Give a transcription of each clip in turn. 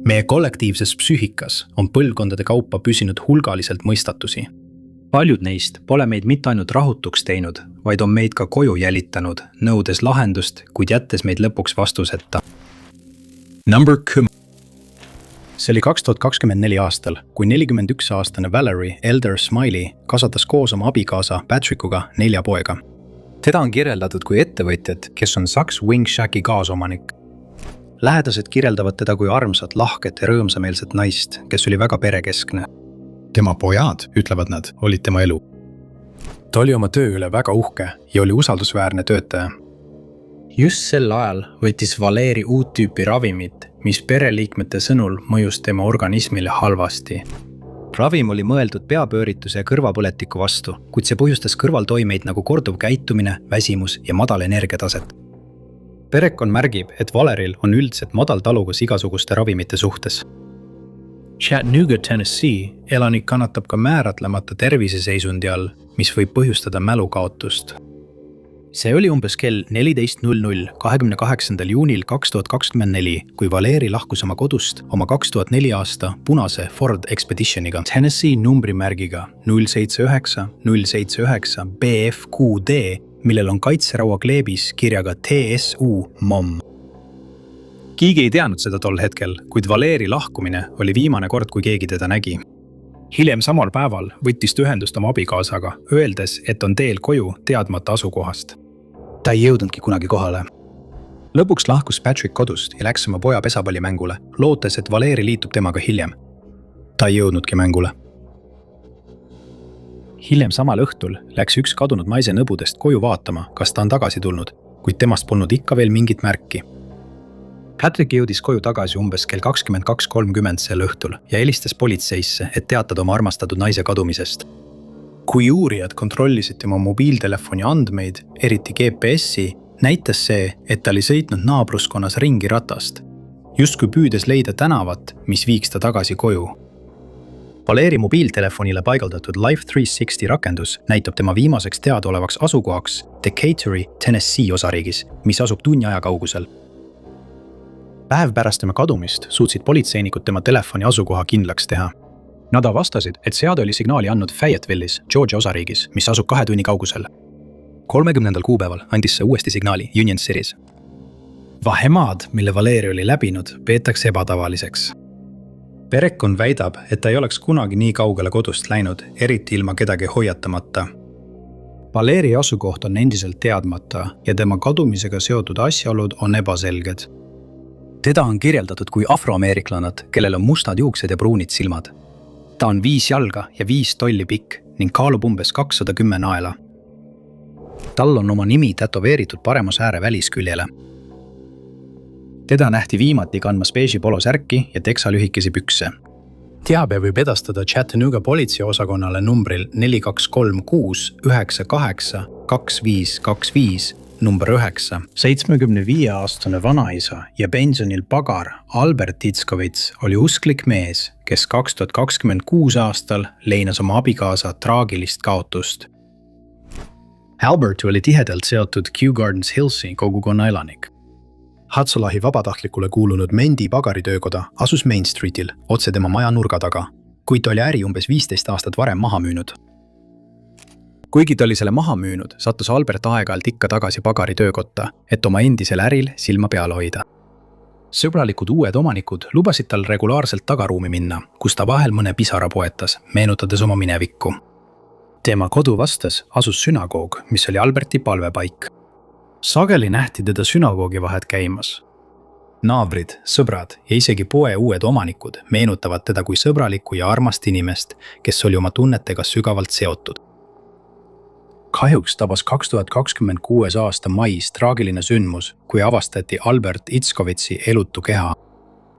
Meie kollektiivses psüühikas on põlvkondade kaupa püsinud hulgaliselt mõistatusi. Paljud neist pole meid mitte ainult rahutuks teinud, vaid on meid ka koju jälitanud, nõudes lahendust, kuid jättes meid lõpuks vastuseta. See oli 2024 aastal, kui 41-aastane Valerie Elder Smiley kasvatas koos oma abikaasa Patrickuga 4 poega. Teda on kirjeldatud kui ettevõtjat, kes on Saks Wing Shacki kaasomanik. Lähedased kirjeldavad teda kui armsat, lahket ja rõõmsameelset naist, kes oli väga perekeskne. Tema pojad, ütlevad nad, olid tema elu. Ta oli oma töö üle väga uhke ja oli usaldusväärne töötaja. Just sel ajal võttis Valeri uut tüüpi ravimit, mis pereliikmete sõnul mõjus tema organismile halvasti. Ravim oli mõeldud peapöörituse ja kõrvapõletiku vastu, kuid see põhjustas kõrvaltoimeid nagu korduv käitumine, väsimus ja madal energiataset. Perekond märgib, et Valeril on üldiselt madal talugus igasuguste ravimite suhtes. Chattanooga, Tennessee elanik kannatab ka määratlemata terviseseisundi all, mis võib põhjustada mälukaotust. See oli umbes kell 14.00 28. juunil 2024, kui Valeri lahkus oma kodust oma 2004 aasta punase Ford Expeditioniga Tennessee numbrimärgiga 079 BFQD, millel on kaitseraua kleebis kirjaga TSU MOM. Keegi ei teadnud seda tol hetkel, kuid Valeri lahkumine oli viimane kord, kui keegi teda nägi. Hiljem samal päeval võttis ta ühendust oma abikaasaga, öeldes, et on teel koju teadmata asukohast. Ta ei jõudnudki kunagi kohale. Lõpuks lahkus Patrick kodust ja läks oma poja pesapallimängule, lootes, et Valeri liitub temaga hiljem. Ta ei jõudnudki mängule. Hiljem samal õhtul läks üks kadunud naise nõbudest koju vaatama, kas ta on tagasi tulnud, kuid temast polnud ikka veel mingit märki. Patrick jõudis koju tagasi umbes kell 22.30 sel õhtul ja helistas politseisse, et teatada oma armastatud naise kadumisest. Kui uurijad kontrollisid tema mobiiltelefoni andmeid, eriti GPS-i, näitas see, et ta oli sõitnud naabruskonnas ringi ratast, justkui püüdes leida tänavat, mis viiks ta tagasi koju. Valeri mobiiltelefonile paigaldatud Life 360 rakendus näitab tema viimaseks teadaolevaks asukohaks Decatur, Tennessee osariigis, mis asub tunni aja kaugusel. Päev pärast tema kadumist suutsid politseinikud tema telefoni asukoha kindlaks teha. Nad avastasid, et seade oli signaali andnud Fayetteville'is, Georgia osariigis, mis asub 2 tunni kaugusel. 30. kuupäeval andis see uuesti signaali Union City's. Vahemaad, mille Valeri oli läbinud, peetakse ebatavaliseks. Perekond väidab, et ta ei oleks kunagi nii kaugele kodust läinud, eriti ilma kedagi hoiatamata. Valeri asukoht on endiselt teadmata ja tema kadumisega seotud asjaolud on ebaselged. Teda on kirjeldatud kui afroameeriklanat, kellel on mustad juuksed ja pruunid silmad. Ta on 5 jalga ja 5 tolli pikk ning kaalub umbes 210 naela. Tal on oma nimi tätoveeritud paremas ääre välisküljele. Teda nähti viimati kandmas beeži polosärki ja teksa lühikesi pükse. Teabe võib edastada Chattanooga politseiosakonnale numbril 4236 98 2525 number 9. 75-aastane vanaisa ja pensionil pagar Albert Itzkovits oli usklik mees, kes 2026 aastal leinas oma abikaasa traagilist kaotust. Albert oli tihedalt seotud Kew Gardens Hillsi kogukonna elanik. Hatsalahi vabatahtlikule kuulunud Mendi pagaritöökoda asus Main Streetil otse tema maja nurga taga, kuid ta oli äri umbes 15 aastat varem maha müünud. Kuigi ta oli selle maha müünud, sattus Albert aeg-ajalt ikka tagasi pagaritöökotta, et oma endisel äril silma peal hoida. Sõbralikud uued omanikud lubasid tal regulaarselt tagaruumi minna, kus ta vahel mõne pisara poetas, meenutades oma minevikku. Tema kodu vastas asus sünagoog, mis oli Alberti palvepaik. Sageli nähti teda sünagoogi vahet käimas. Naabrid, sõbrad ja isegi poe uued omanikud meenutavad teda kui sõbralikku ja armast inimest, kes oli oma tunnetega sügavalt seotud. Kahjuks tabas 2026 aasta mais traagiline sündmus, kui avastati Albert Itzkovitsi elutu keha.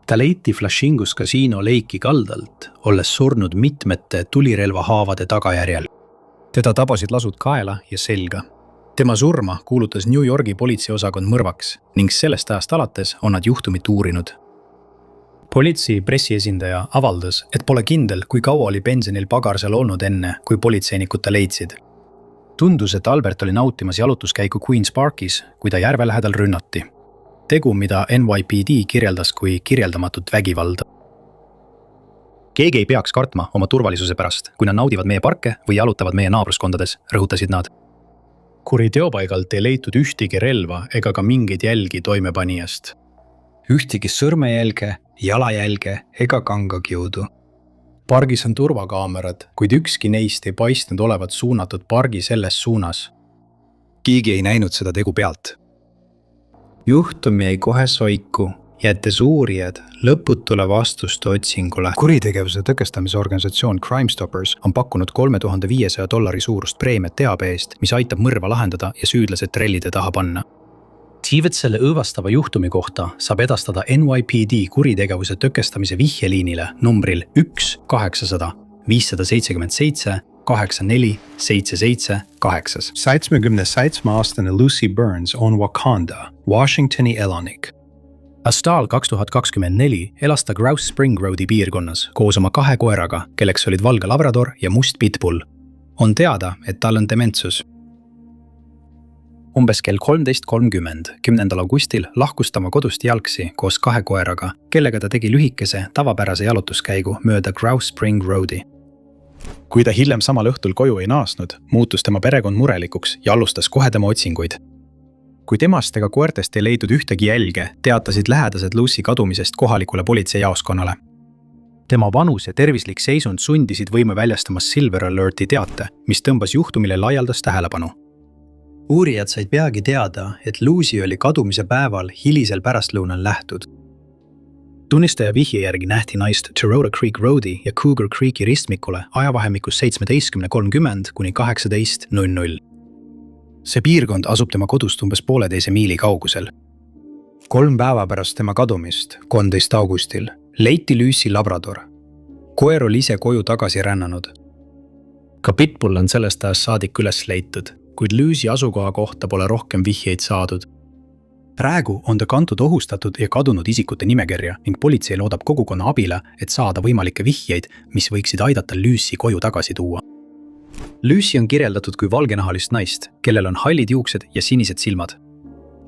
Ta leiti Flashingus Casino Lake'i kaldalt, olles surnud mitmete tulirelvahaavade tagajärjel. Teda tabasid lasud kaela ja selga. Tema surma kuulutas New Yorgi politseiosakond mõrvaks ning sellest ajast alates on nad juhtumit uurinud. Politsei pressiesindaja avaldas, et pole kindel, kui kaua oli pensionil pagar seal olnud enne, kui politseinikud ta leidsid. Tundus, et Albert oli nautimas jalutuskäiku Queen's Parkis, kui ta järve lähedal rünnati. Tegu, mida NYPD kirjeldas kui kirjeldamatut vägivalda. keegi ei peaks kartma oma turvalisuse pärast, kui nad naudivad meie parke või jalutavad meie naabruskondades, rõhutasid nad. kuriteopaigalt ei leitud ühtegi relva ega ka mingeid jälgi toimepanijast. Ühtegi sõrmejälge, jalajälge ega kangakiudu. Pargis on turvakaamerad, kuid ükski neist ei paistnud olevat suunatud pargi selles suunas. keegi ei näinud seda tegu pealt. Juhtum jäi kohe soiku, jättes uurijad lõputule vastuste otsingule. kuritegevuse tõkestamise organisatsioon Crime Stoppers on pakkunud $3500 suurust preemiat teabe eest, mis aitab mõrva lahendada ja süüdlased trellide taha panna. Tiivet selle õõvastava juhtumi kohta saab edastada NYPD kuritegevuse tõkestamise vihjeliinile numbril 1-800-577-84-77-8. 77-aastane Lucy Burns on Wakanda, Washingtoni elanik. Aastal 2024 elas ta Grouse Spring Roadi piirkonnas koos oma 2 koeraga, kelleks olid valge labrador ja must pitbull. On teada, et tal on dementsus. Umbes kell 13.30 10. augustil lahkus ta oma kodust jalgsi koos 2 koeraga, kellega ta tegi lühikese tavapärase jalutuskäigu mööda Grouse Spring Roadi. Kui ta hiljem samal õhtul koju ei naasnud, muutus tema perekond murelikuks ja alustas kohe tema otsinguid. Kui temast ega koertest ei leidnud ühtegi jälge, teatasid lähedased Lucy kadumisest kohalikule politseijaoskonnale. Tema vanus ja tervislik seisund sundisid võime väljastamas Silver Alerti teate, mis tõmbas juhtumile laialdast tähelepanu. Uurijad said peagi teada, et Lucy oli kadumise päeval hilisel pärastlõunal lähtud. Tunnistaja vihje järgi nähti naist Terota Creek Roadi ja Cougar Creeki ristmikule ajavahemikus 17.30 kuni 18.00. See piirkond asub tema kodust umbes 1,5 miili kaugusel. 3 päeva pärast tema kadumist, 13. augustil, leiti Lucy labrador. Koer oli ise koju tagasi rännanud. Ka pitbull on sellest ajast saadik üles leitud, kuid Lucy asukoha kohta pole rohkem vihjeid saadud. Praegu on ta kantud ohustatud ja kadunud isikute nimekirja ning politsei loodab kogukonna abile, et saada võimalikke vihjeid, mis võiksid aidata Lucy koju tagasi tuua. Lucy on kirjeldatud kui valgenahalist naist, kellel on hallid juuksed ja sinised silmad.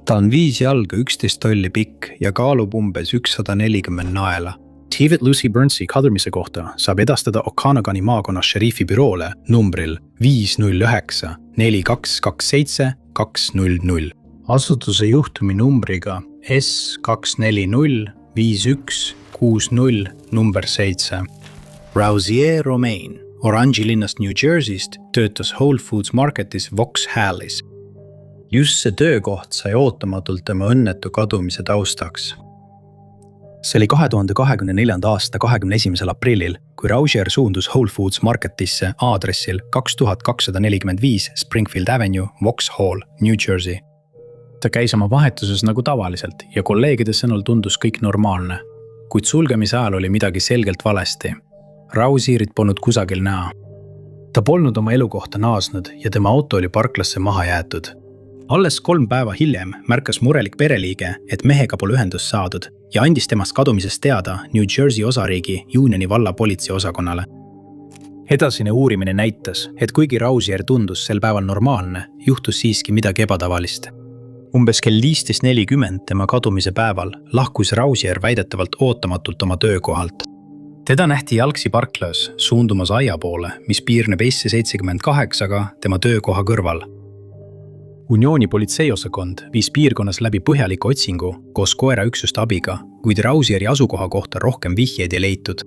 Ta on 5 jalga 11 tolli pikk ja kaalub umbes 140 naela. Tiivet Lucy Burnsi kadumise kohta saab edastada Okanagani maakonna šerifi büroole numbril 509 4227 200. Asutuse juhtumi numbriga S240 5160 number 7. Rousier Romain Orange'i linnast New Jerseyst töötas Whole Foods Marketis Vaux Hallis. Just see töökoht sai ootamatult tema õnnetu kadumise taustaks. See oli 2024. aasta 21. aprillil, kui Rousier suundus Whole Foods Marketisse aadressil 2245 Springfield Avenue, Vaux Hall, New Jersey. Ta käis oma vahetuses nagu tavaliselt ja kolleegide sõnul tundus kõik normaalne, kuid sulgemise ajal oli midagi selgelt valesti. Rousierit polnud kusagil näha. Ta polnud oma elukohta naasnud ja tema auto oli parklasse maha jäetud. Alles 3 päeva hiljem märkas murelik pereliige, et mehega pole ühendust saadud ja andis temast kadumisest teada New Jersey osariigi Unioni valla politseiosakonnale. Edasine uurimine näitas, et kuigi Rousier tundus sel päeval normaalne, juhtus siiski midagi ebatavalist. Umbes kell 15.40 tema kadumise päeval lahkus Rousier väidetavalt ootamatult oma töökohalt. Teda nähti jalgsi parklas suundumas aia poole, mis piirneb S78-ga tema töökoha kõrval. Unioni politseiosakond viis piirkonnas läbi põhjaliku otsingu koos koeraüksuste abiga, kuid Rousieri asukoha kohta rohkem vihjeid ei leitud.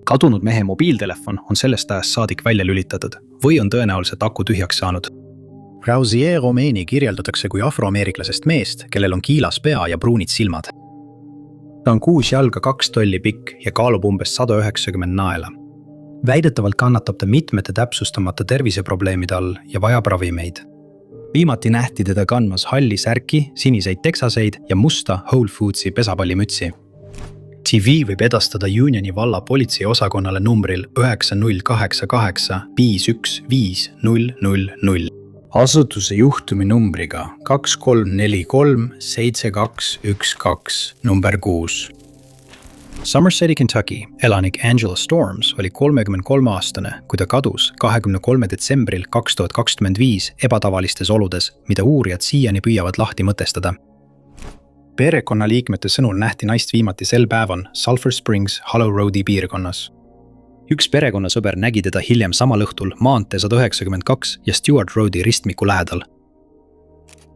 Kadunud mehe mobiiltelefon on sellest ajast saadik välja lülitatud või on tõenäoliselt aku tühjaks saanud. Rousier Romaini kirjeldatakse kui afroameeriklasest meest, kellel on kiilas pea ja pruunid silmad. Ta on 6 jalga 2 tolli pikk ja kaalub umbes 190 naela. Väidetavalt kannatab ta mitmete täpsustamata terviseprobleemide all ja vajab ravimeid. Viimati nähti teda kandmas halli särki, siniseid teksaseid ja musta Whole Foodsi pesapallimütsi. TV võib edastada Unioni valla politseiosakonnale numbril 9088 515 asutuse juhtumi numbriga 2343 7212 number 6. Somerseti, Kentucky elanik Angela Storms oli 33-aastane, kui ta kadus 23. detsembril 2025 ebatavalistes oludes, mida uurijad siiani püüavad lahti mõtestada. Perekonnaliikmete sõnul nähti naist viimati sel päeval Sulphur Springs Hollow Roadi piirkonnas. üks perekonnasõber nägi teda hiljem samal õhtul maantee 192 ja Stewart Roadi ristmiku lähedal.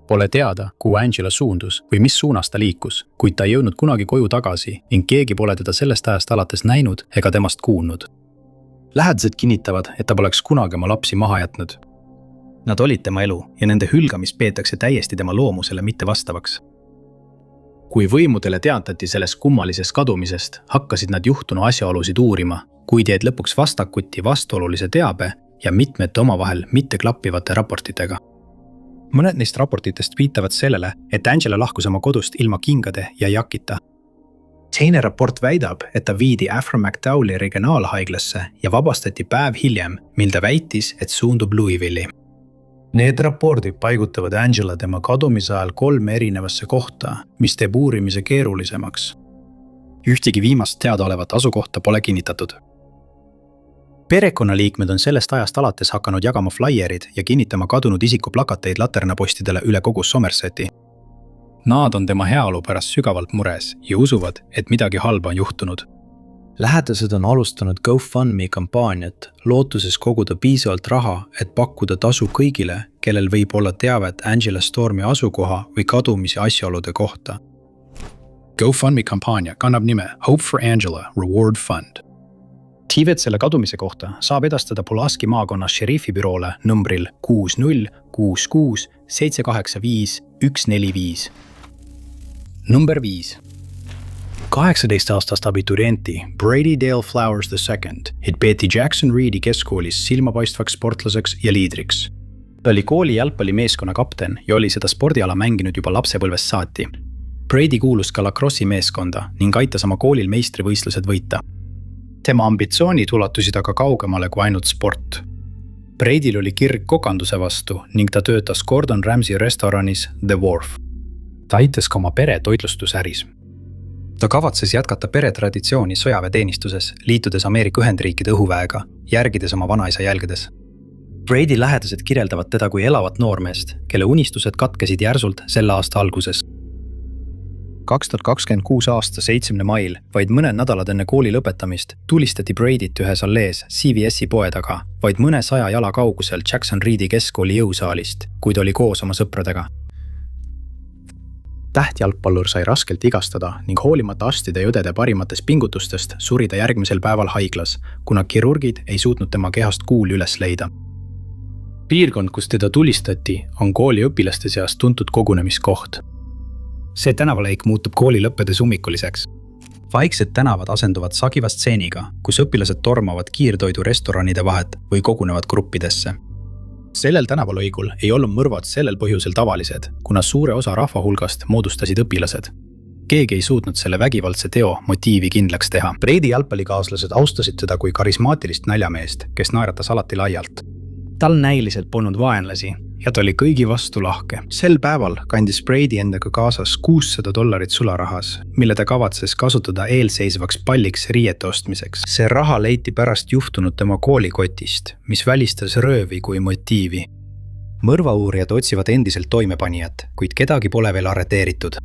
Pole teada, kuhu Angela suundus või mis suunas ta liikus, kuid ta ei jõudnud kunagi koju tagasi ning keegi pole teda sellest ajast alates näinud ega temast kuulnud. Lähedased kinnitavad, et ta poleks kunagi oma lapsi maha jätnud. Nad olid tema elu ja nende hülgamist peetakse täiesti tema loomusele mitte vastavaks. Kui võimudele teatati sellest kummalisest kadumisest, hakkasid nad juhtunu asjaolusid uurima, kuid jäid lõpuks vastakuti vastuolulise teabe ja mitmete omavahel mitteklappivate raportitega. Mõned neist raportitest viitavad sellele, et Angela lahkus oma kodust ilma kingade ja jakita. Teine raport väidab, et ta viidi Afro McDowelli regionaalhaiglasse ja vabastati päev hiljem, mil ta väitis, et suundub Louisville'i. Need raportid paigutavad Angela tema kadumise ajal 3 erinevasse kohta, mis teeb uurimise keerulisemaks. Ühtegi viimast teadaolevat asukohta pole kinnitatud. Perekonnaliikmed on sellest ajast alates hakanud jagama flaierid ja kinnitama kadunud isiku plakateid laternapostidele üle kogu Somerseti. Nad on tema heaolu pärast sügavalt mures ja usuvad, et midagi halba on juhtunud. Lähedased on alustanud GoFundMe kampaaniat, lootuses koguda piisavalt raha, et pakkuda tasu kõigile, kellel võib olla teavet Angela Stormi asukoha või kadumise asjaolude kohta. GoFundMe kampaania kannab nime Hope for Angela Reward Fund. Tiivet selle kadumise kohta saab edastada Pulaski maakonna šerifi büroole numbril 6066 785 145. Number 5. 18-aastast abiturienti Brady Dale Flowers II peeti Jackson Reedi keskkoolis silmapaistvaks sportlaseks ja liidriks. Ta oli kooli jalgpallimeeskonna kapten ja oli seda spordiala mänginud juba lapsepõlvest saati. Brady kuulus ka lacrossi meeskonda ning aitas oma koolil meistrivõistlused võita. Tema ambitsioonid ulatusid aga kaugemale kui ainult sport. Bradyl oli kirg kokanduse vastu ning ta töötas Gordon Ramsay restoranis The Wharf. Ta aitas ka oma pere toitlustusäris. Ta kavatses jätkata peretraditsiooni sõjaväeteenistuses, liitudes Ameerika Ühendriikide õhuväega, järgides oma vanaisa jälgedes. Brady lähedased kirjeldavad teda kui elavat noormeest, kelle unistused katkesid järsult selle aasta alguses. 2026 aasta 7. mail, vaid mõned nädalad enne kooli lõpetamist, tulistati Bradyt ühes allees CVS'i poe taga, vaid mõne 100 jala kaugusel Jackson Reedi keskkooli jõusaalist, kuid oli koos oma sõpradega. Tähtjalgpallur sai raskelt igastada ning hoolimata arstide ja õdede parimatest pingutustest suri ta järgmisel päeval haiglas, kuna kirurgid ei suutnud tema kehast kuuli üles leida. Piirkond, kus teda tulistati, on kooli õpilaste seas tuntud kogunemiskoht. See tänavaleik muutub kooli lõppedes ummikuliseks. Vaiksed tänavad asenduvad sagiva stseeniga, kus õpilased tormavad kiirtoidurestoranide vahet või kogunevad gruppidesse. Sellel tänavalõigul ei olnud mõrvad sellel põhjusel tavalised, kuna suure osa rahva hulgast moodustasid õpilased. Keegi ei suutnud selle vägivaldse teo motiivi kindlaks teha. Brady jalgpallikaaslased austasid teda kui karismaatilist näljameest, kes naeratas alati laialt. Tal näiliselt polnud vaenlasi ja ta oli kõigi vastu lahke. Sel päeval kandis Brady endaga kaasas $600 sularahas, mille ta kavatses kasutada eelseisvaks palliks riiete ostmiseks. See raha leiti pärast juhtunud tema koolikotist, mis välistas röövi kui motiivi. Mõrvauurijad otsivad endiselt toimepanijat, kuid kedagi pole veel arreteeritud.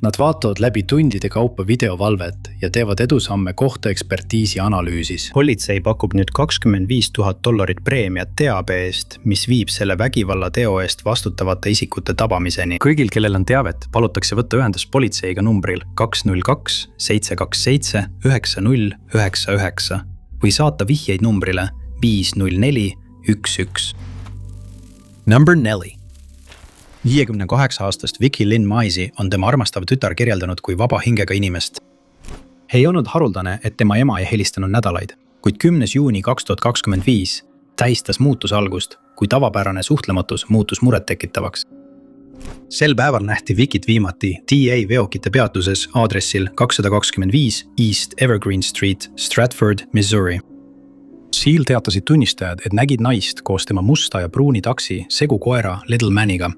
Nad vaatavad läbi tundide kaupa videovalvet ja teevad edusamme kohtaekspertiisi analüüsis. Politsei pakub nüüd $25,000 preemiat teabe eest, mis viib selle vägivalla teo eest vastutavate isikute tabamiseni. Kõigil, kellel on teavet, palutakse võtta ühendust politseiga numbril 202 727 9099 või saata vihjeid numbrile 50411. Number 4. 58-aastast Vicky Lynn Maisi on tema armastav tütar kirjeldanud kui vaba hingega inimest. Ei olnud haruldane, et tema ema ei helistanud nädalaid, kuid 10. juuni 2025 tähistas muutuse algust, kui tavapärane suhtlematus muutus murettekitavaks. Sel päeval nähti Vickit viimati DA veokite peatuses aadressil 225 East Evergreen Street, Stratford, Missouri. Seal teatasid tunnistajad, et nägid naist koos tema musta ja pruuni taksi segu koera Little Maniga.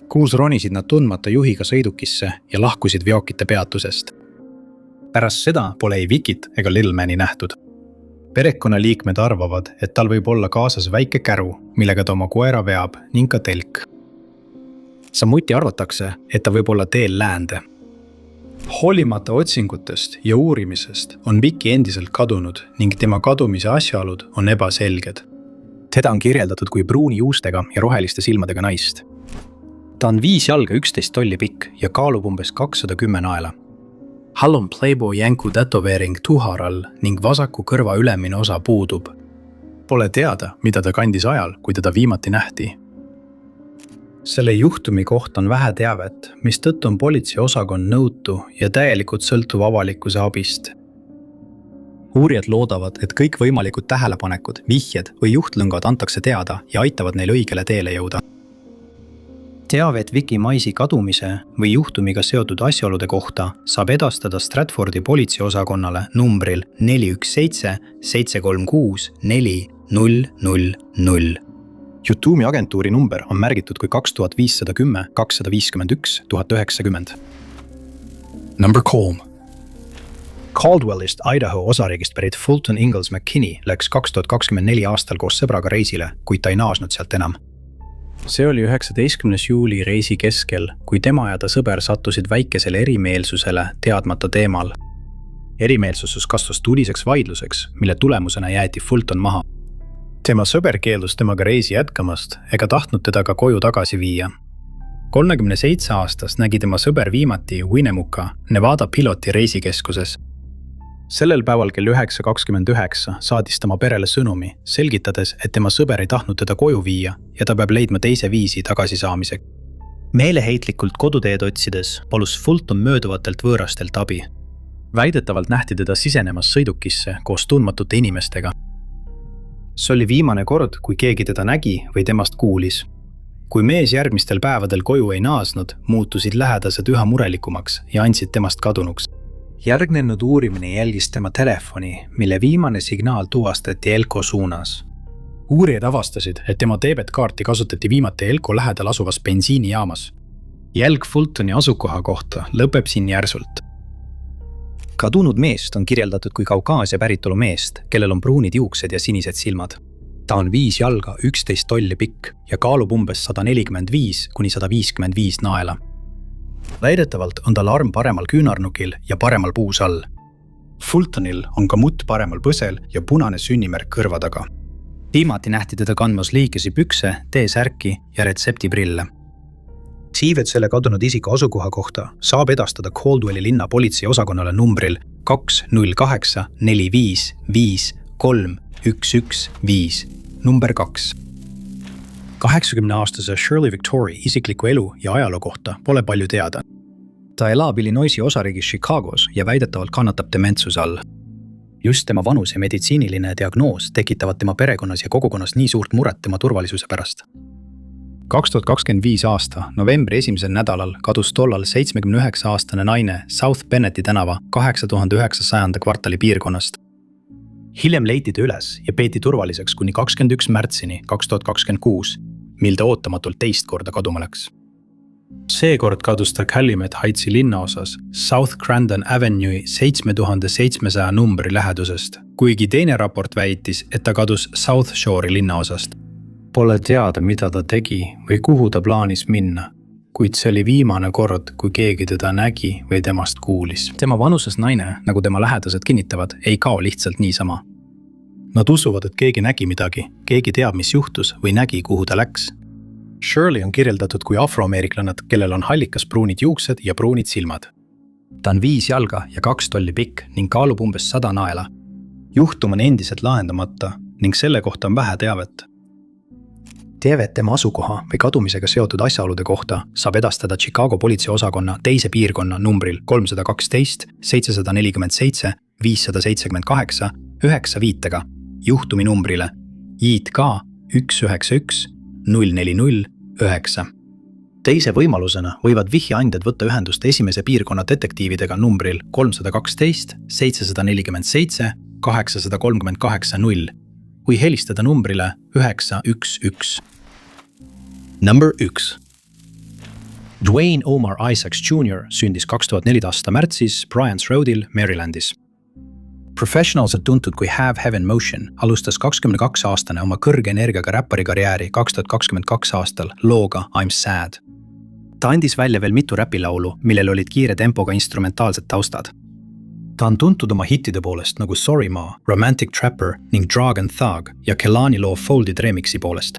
Kuus ronisid nad tundmata juhiga sõidukisse ja lahkusid veokite peatusest. Pärast seda pole ei Vickit ega Little Mani nähtud. Perekonnaliikmed arvavad, et tal võib olla kaasas väike käru, millega ta oma koera veab ning ka telk. Samuti arvatakse, et ta võib olla teel läände. hoolimata otsingutest ja uurimisest on Vicky endiselt kadunud ning tema kadumise asjaolud on ebaselged. Teda on kirjeldatud kui pruuni juustega ja roheliste silmadega naist. Ta on 5 jalga 11 tolli pikk ja kaalub umbes 210 naela. Hall on Playboy jänku tätoveering tuharal ning vasaku kõrva ülemine osa puudub. Pole teada, mida ta kandis ajal, kui teda viimati nähti. Selle juhtumi kohta on vähe teavet, mistõttu on politseiosakond nõutu ja täielikult sõltuv avalikkuse abist. Uurijad loodavad, et kõik võimalikud tähelepanekud, vihjed või juhtlõngad antakse teada ja aitavad neil õigele teele jõuda. Teavet Vicky Maisi kadumise või juhtumiga seotud asjaolude kohta saab edastada Stratfordi politseiosakonnale numbril 417 736 4000. YouTube'i agentuuri number on märgitud kui 2510 251 1090. Number 3. Caldwellist Idaho osariigist pärit Fulton Ingalls McKinney läks 2024 aastal koos sõbraga reisile, kuid ta ei naasnud sealt enam. See oli 19. juuli reisi keskel, kui tema ja ta sõber sattusid väikesele erimeelsusele teadmata teemal. Erimeelsus kasvas tuliseks vaidluseks, mille tulemusena jäeti Fulton maha. Tema sõber keeldus temaga reisi jätkamast ega tahtnud teda ka koju tagasi viia. 37 aastast nägi tema sõber viimati Winnemucca, Nevada piloti reisikeskuses. Sellel päeval kell 9:29 saadis tema perele sõnumi, selgitades, et tema sõber ei tahtnud teda koju viia ja ta peab leidma teise viisi tagasisaamiseks. Meeleheitlikult koduteed otsides palus Fulton mööduvatelt võõrastelt abi. Väidetavalt nähti teda sisenemas sõidukisse koos tundmatute inimestega. See oli viimane kord, kui keegi teda nägi või temast kuulis. Kui mees järgmistel päevadel koju ei naasnud, muutusid lähedased üha murelikumaks ja andsid temast kadunuks. Järgnenud uurimine jälgis tema telefoni, mille viimane signaal tuvastati Elko suunas. Uurijad avastasid, et tema debetkaarti kasutati viimati Elko lähedal asuvas bensiinijaamas. Jälg Fultoni asukoha kohta lõpeb siin järsult. Kadunud meest on kirjeldatud kui Kaukaasia päritolu meest, kellel on pruunid juuksed ja sinised silmad. Ta on 5 jalga 11 tolli pikk ja kaalub umbes 145 kuni 155 naela. Väidetavalt on tal arm paremal küünarnukil ja paremal puus all. Fultonil on ka mutt paremal põsel ja punane sünnimärk kõrva taga. Viimati nähti teda kandmas liikesi pükse, T-särki ja retseptiprille. Siivet selle kadunud isiku asukoha kohta saab edastada Caldwelli linna politseiosakonnale numbril 208 45 5 3 115, number 2. 80-aastase Shirley Victoria isikliku elu ja ajaloo kohta pole palju teada. Ta elab Illinoisi osariigis Chicagos ja väidetavalt kannatab dementsuse all. Just tema vanus ja meditsiiniline diagnoos tekitavad tema perekonnas ja kogukonnas nii suurt muret tema turvalisuse pärast. 2025 aasta novembri esimesel nädalal kadus tollal 79-aastane naine South Bennetti tänava 8900 kvartali piirkonnast. Hiljem leiti ta üles ja peeti turvaliseks kuni 21 märtsini 2026, mil ta ootamatult teist korda kaduma läks. Seekord kadus ta Calumet Heightsi linnaosas South Crandon Avenue 7700 numbri lähedusest, kuigi teine raport väitis, et ta kadus South Shore'i linnaosast. Pole teada, mida ta tegi või kuhu ta plaanis minna, kuid see oli viimane kord, kui keegi teda nägi või temast kuulis. Tema vanuses naine, nagu tema lähedased kinnitavad, ei kao lihtsalt niisama. Nad usuvad, et keegi nägi midagi, keegi teab, mis juhtus või nägi, kuhu ta läks. Shirley on kirjeldatud kui afroameeriklanad, kellel on hallikas pruunid juuksed ja pruunid silmad. Ta on 5 jalga ja 2 tolli pikk ning kaalub umbes 100 naela. Juhtum on endiselt lahendamata ning selle kohta on vähe teavet. Teavet tema asukoha või kadumisega seotud asjaolude kohta saab edastada Chicago politseiosakonna teise piirkonna numbril 312 747 578 95 juhtumi numbrile JK 191 040 Teise võimalusena võivad vihjeandjad võtta ühendust esimese piirkonna detektiividega numbril 312 747 838 0 või helistada numbrile 911. Number 1. Dwayne Omar Isaacs Jr. sündis 2004 aasta märtsis Bryant's Roadil, Marylandis. Professionals on tuntud kui Have Heaven Motion alustas 22-aastane oma kõrge energiaga räppari karjääri 2022 aastal looga I'm Sad. ta andis välja veel mitu räpilaulu, millel olid kiire tempoga instrumentaalsed taustad. ta on tuntud oma hittide poolest nagu Sorry Ma, Romantic Trapper ning Drug and Thug ja Kelani loo Folded remixi poolest.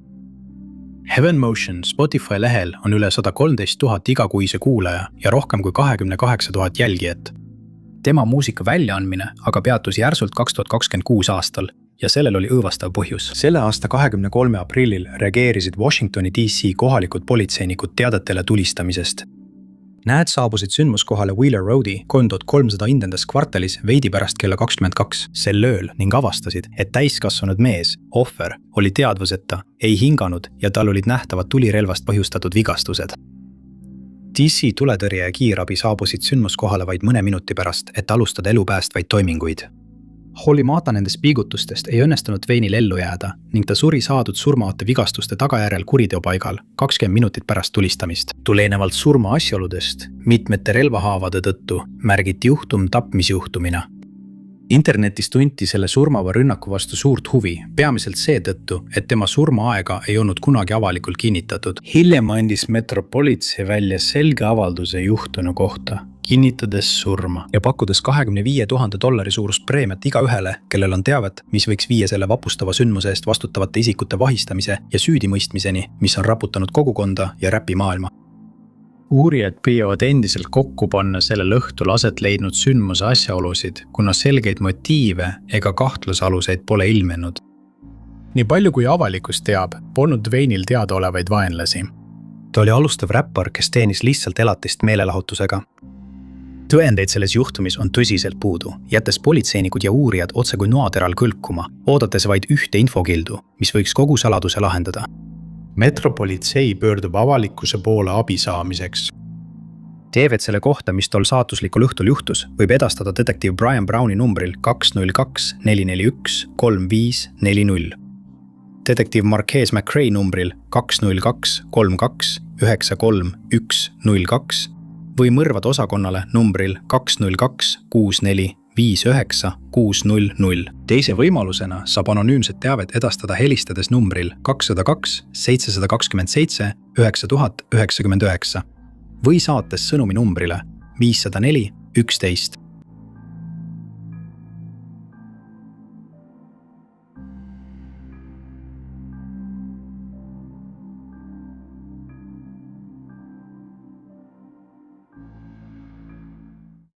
Heaven Motion Spotify lehel on üle 113 000 igakuise kuulaja ja rohkem kui 28 000 jälgijat. Tema muusika väljaandmine aga peatus järsult 2026 aastal ja sellel oli õõvastav põhjus. Selle aasta 23. aprillil reageerisid Washingtoni DC kohalikud politseinikud teadetele tulistamisest. Näed saabusid sündmuskohale Wheeler Roadi 3300 Indendas kvartalis veidi pärast kella 22 sel ööl ning avastasid, et täiskasvanud mees, ohver, oli teadvuseta, ei hinganud ja tal olid nähtavad tulirelvast põhjustatud vigastused. DC tuletõrje ja kiirabi saabusid sündmuskohale vaid mõne minuti pärast, et alustada elu päästvaid toiminguid. Hoolimata nendest piigutustest ei õnnestunud Wayne'il ellu jääda ning ta suri saadud surmaate vigastuste tagajärjel kuriteopaigal 20 minutit pärast tulistamist. Tulenevalt surma asjaoludest mitmete relvahaavade tõttu märgiti juhtum tapmisjuhtumina. Internetis tunti selle surmava rünnaku vastu suurt huvi, peamiselt seetõttu, et tema surmaaega ei olnud kunagi avalikult kinnitatud. Hiljem andis metropolitsei välja selge avalduse juhtunu kohta, kinnitades surma ja pakkudes $25 000 suurust preemiat igaühele, kellel on teavet, mis võiks viia selle vapustava sündmuse eest vastutavate isikute vahistamise ja süüdimõistmiseni, mis on raputanud kogukonda ja räpimaailma. Uurijad püüavad endiselt kokku panna sellel õhtul aset leidnud sündmuse asjaolusid, kuna selgeid motiive ega kahtlusaluseid pole ilmenud. Nii palju kui avalikkus teab, polnud Wayne'il teadaolevaid vaenlasi. Ta oli alustav räppar, kes teenis lihtsalt elatist meelelahutusega. Tõendeid selles juhtumis on tõsiselt puudu, jättes politseinikud ja uurijad otse kui noateral kõlkuma, oodates vaid ühte infokildu, mis võiks kogu saladuse lahendada. Metropolitsei pöördub avalikkuse poole abi saamiseks. Teevet selle kohta, mis tol saatuslikul õhtul juhtus, võib edastada detektiiv Brian Browni numbril 202 441 3540. Detektiiv Marquez McRae numbril 202 32 93 102 või mõrvade osakonnale numbril 202 64 59 600. Teise võimalusena saab anonüümset teavet edastada helistades numbril 202 727 9099 või saates sõnumi numbrile 504 11